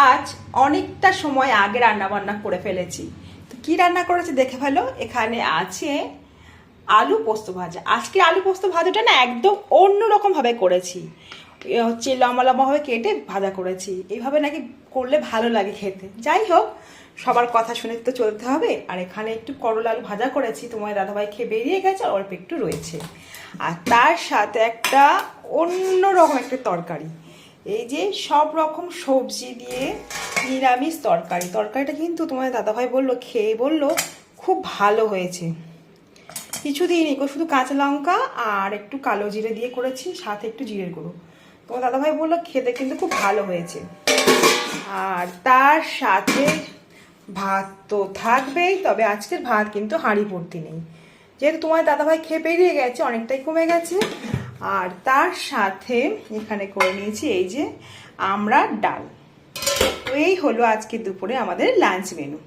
আজ অনেকটা সময় আগে রান্না বান্না করে ফেলেছি। তো কি রান্না করেছি দেখে ফেলো। এখানে আছে আলু পোস্ত ভাজা। আজকে আলু পোস্ত ভাজাটা না একদম অন্যরকম ভাবে করেছি। হচ্ছে লম্বা লম্বাভাবে কেটে ভাজা করেছি। এইভাবে নাকি করলে ভালো লাগে খেতে। যাই হোক, সবার কথা শুনে তো চলতে হবে। আর এখানে একটু করলা আলু ভাজা করেছি, তোমার দাদাভাই খেয়ে বেরিয়ে গেছে, অল্প একটু রয়েছে। আর তার সাথে একটা অন্যরকম একটা তরকারি, এই যে সব রকম সবজি দিয়ে নিরামিষ তরকারিটা কিন্তু তোমার দাদাভাই বললো, খেয়ে বললো খুব ভালো হয়েছে। কিছু দিইনি, শুধু কাঁচা লঙ্কা আর একটু কালো জিরে দিয়ে করেছি, সাথে একটু জিরের গুঁড়ো। তোমার দাদাভাই বললো খেতে কিন্তু খুব ভালো হয়েছে। আর তার সাথে ভাত তো থাকবেই, তবে আজকের ভাত কিন্তু হাঁড়ি ভর্তি নেই, যেহেতু তোমার দাদাভাই খেয়ে বেরিয়ে গেছে, অনেকটাই কমে গেছে। আর তার সাথে এখানে করে নিয়েছি এই যে আমড়ার ডাল। তো এই হলো আজকে দুপুরে আমাদের লাঞ্চ মেনু।